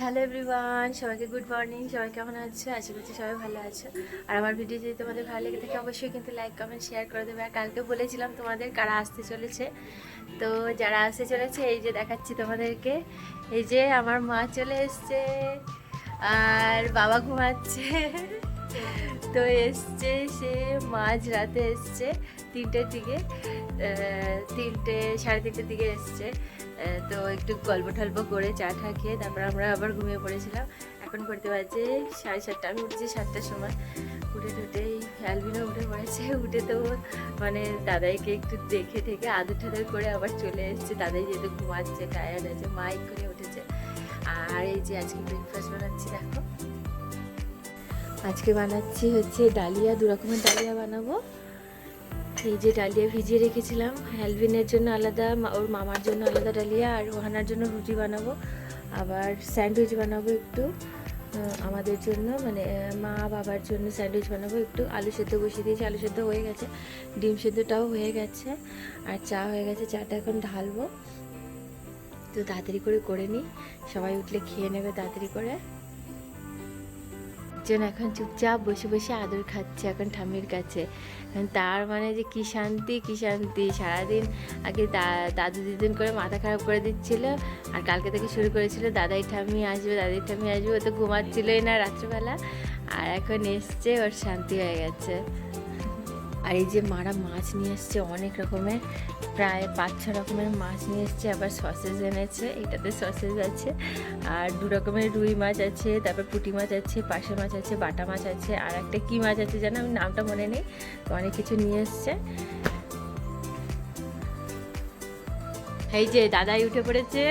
Hello everyone, সবাইকে good morning. সবাই কেমন আছো? আশা করছি সবাই ভালো আছো। আর আমার ভিডিও যদি তোমাদের ভালো লেগে থাকে অবশ্যই কিন্তু লাইক কমেন্ট শেয়ার করে দেবে। আর কালকে বলেছিলাম তোমাদের কারা আসতে চলেছে, তো যারা আসতে চলেছে এই যে দেখাচ্ছি তোমাদেরকে। এই যে আমার মা চলে এসছে আর বাবা ঘুমাচ্ছে। তো এসছে সে মাঝ রাতে এসছে, 3টের দিকে, 3টে সাড়ে 3টের দিকে এসছে। তো একটু গল্প টল্প করে চা টা খেয়ে তারপর আমরা আবার ঘুমিয়ে পড়েছিলাম। এখন করতে পারছে 7:30, আমি উঠছি 7টার সময়। উঠে টুটেই অ্যালবিনও উঠে পড়েছে। উঠে তো মানে দাদাইকে একটু দেখে থেকে আদর ঠাদর করে আবার চলে এসছে। দাদাই যেহেতু ঘুমাচ্ছে, টায়ার্ড আছে, মাইক করে উঠেছে। আর এই যে আজকে ব্রেকফাস্ট বানাচ্ছি, দেখো আজকে বানাচ্ছি হচ্ছে ডালিয়া, 2 রকমের ডালিয়া বানাবো। এই যে ডালিয়া ভিজিয়ে রেখেছিলাম, অ্যালভিনের জন্য আলাদা, ওর মামার জন্য আলাদা ডালিয়া, আর ওহানার জন্য রুটি বানাবো। আবার স্যান্ডউইচ বানাবো একটু আমাদের জন্য, মানে মা বাবার জন্য স্যান্ডউইচ বানাবো। একটু আলু সেদ্ধ বসিয়ে দিয়েছি, আলু সেদ্ধ হয়ে গেছে, ডিম সেদ্ধটাও হয়ে গেছে, আর চা হয়ে গেছে। চাটা এখন ঢালবো, তো তাড়াতাড়ি করে নিই, সবাই উঠলে খেয়ে নেবে তাড়াতাড়ি করে। যেন এখন চুপচাপ বসে বসে আদর খাচ্ছে এখন ঠাম্মির কাছে। তার মানে যে কী শান্তি, কী শান্তি। সারাদিন আগে দাদু দিদিন করে মাথা খারাপ করে দিচ্ছিল, আর কালকে থেকে শুরু করেছিল দাদাই ঠাম্মি আসবে, দাদাই ঠাম্মি আসবে। ও তো ঘুমাচ্ছিলই না রাত্রেবেলা, আর এখন এসছে, ওর শান্তি হয়ে গেছে। আর এই যে মারা মাছ নিয়ে এসছে অনেক রকমের, প্রায় 5-6 রকমের মাছ নিয়ে এসছে। আবার সসেজ এনেছে, এটাতে সসেজ আছে। আর 2 রকমের রুই মাছ আছে, তারপর পুঁটি মাছ আছে, পার্শে মাছ আছে, বাটা মাছ আছে, আর একটা কী মাছ আছে জানো, আমি নামটা মনে নেই। তো অনেক কিছু নিয়ে এসছে। এই যে দাদাই উঠে পড়েছে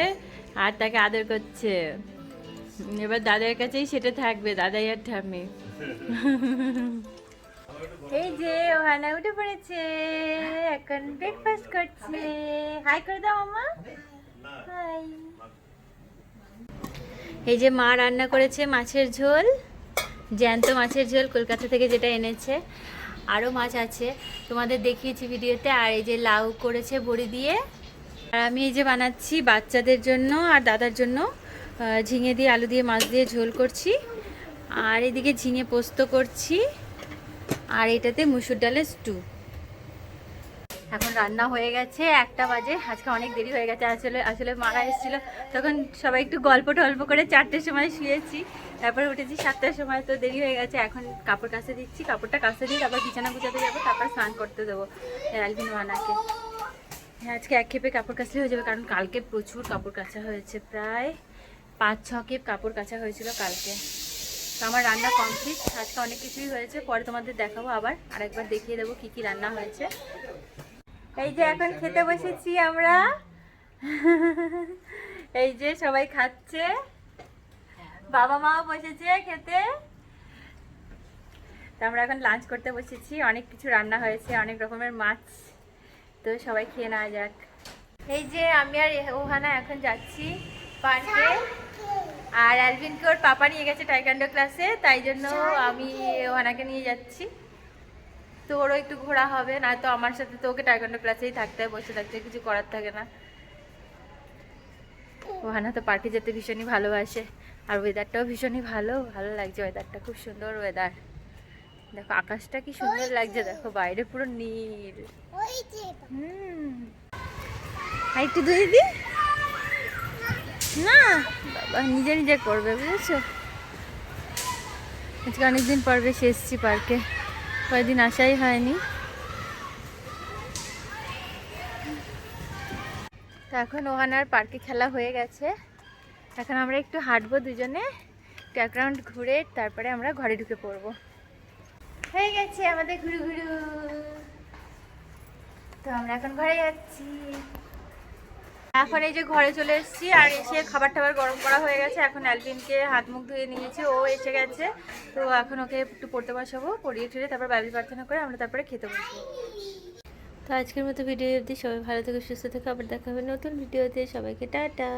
আর তাকে আদর করছে। এবার দাদার কাছেই সেটা থাকবে, দাদাই আর ঠাম্মি। এই যে ওহানা উঠে পড়েছে, এখন ব্রেকফাস্ট করছে। হাই করে দাও মামা, হাই। এই যে মা রান্না করেছে মাছের ঝোল, জ্যান্ত মাছের ঝোল, কলকাতা থেকে যেটা এনেছে। আরও মাছ আছে, তোমাদের দেখিয়েছি ভিডিওতে। আর এই যে লাউ করেছে বড়ি দিয়ে। আর আমি এই যে বানাচ্ছি বাচ্চাদের জন্য আর দাদার জন্য ঝিঙে দিয়ে আলু দিয়ে মাছ দিয়ে ঝোল করছি। আর এদিকে ঝিঙে পোস্ত করছি, আর এটাতে মুসুর ডালের স্টু। এখন রান্না হয়ে গেছে, 1টা বাজে। আজকে অনেক দেরি হয়ে গেছে, আসলে মারা এসেছিলো, তখন সবাই একটু গল্প টল্প করে 4টের সময় শুয়েছি, তারপরে উঠেছি 7টার সময়, তো দেরি হয়ে গেছে। এখন কাপড় কাচতে দিচ্ছি, কাপড়টা কাচতে দিয়ে তারপর বিছানা গুছাতে যাবো, তারপর স্নান করতে দেবো অ্যালভিন ওয়ানাকে। হ্যাঁ, আজকে 1 খেপে কাপড় কাচলে হয়ে যাবে, কারণ কালকে প্রচুর কাপড় কাচা হয়েছে, প্রায় 5-6 খেপ কাপড় কাচা হয়েছিল কালকে। তো আমার রান্না কমপ্লিট, আজকে অনেক কিছুই হয়েছে, পরে তোমাদের দেখাবো, আবার আরেকবার দেখিয়ে দেবো কী কী রান্না হয়েছে। এই যে এখন খেতে বসেছি আমরা, এই যে সবাই খাচ্ছে, বাবা মাও বসেছে খেতে। তো আমরা এখন লাঞ্চ করতে বসেছি, অনেক কিছু রান্না হয়েছে, অনেক রকমের মাছ, তো সবাই খেয়ে নেওয়া যাক। এই যে আমি আর ওহানা এখন যাচ্ছি পার্কে, আর অ্যালভিনকে ওর পাপা নিয়ে গেছে টাইকান্ডো ক্লাসে, তাই জন্য আমি ওহানাকে নিয়ে যাচ্ছি। তো ওরও একটু ঘোরা হবে, না তো আমার সাথে তো ওকে টাইকান্ডো ক্লাসেই থাকতে হয়, বসে থাকতে কিছু করার থাকে না। ওহানা তো পার্কে যেতে ভীষণই ভালোবাসে, আর ওয়েদারটাও ভীষণই ভালো লাগছে, ওয়েদারটা খুব সুন্দর ওয়েদার। দেখো আকাশটা কি সুন্দর লাগছে, দেখো বাইরে পুরো নীল। আর একটু ধুয়ে দি না, বাবা নিজে নিজে করবে, বুঝেছো। আজকে অনেকদিন পর বেশ এসছি পার্কে, কয়েকদিন আসাই হয়নি। তো এখন ওহানার পার্কে খেলা হয়ে গেছে, এখন আমরা একটু হাঁটবো দুজনে, এক রাউন্ড ঘুরে তারপরে আমরা ঘরে ঢুকে পড়বো। হয়ে গেছে আমাদের ঘুরু ঘুরু, তো আমরা এখন ঘরে যাচ্ছি। এখন এই যে ঘরে চলে এসেছি, আর এসে খাবার টাবার গরম করা হয়ে গেছে। এখন অ্যালভিনকে হাত মুখ ধুয়ে নিয়েছি, ও এসে গেছে, তো এখন ওকে একটু পড়তে বসাবো, পড়িয়ে টুড়ে তারপর বাইবেল প্রার্থনা করে আমরা তারপরে খেতে বসবো। তো আজকের মতো ভিডিও অবধি, সবাই ভালো থেকে সুস্থ থেকে, আবার দেখা হবে নতুন ভিডিওতে। সবাইকে টাটা।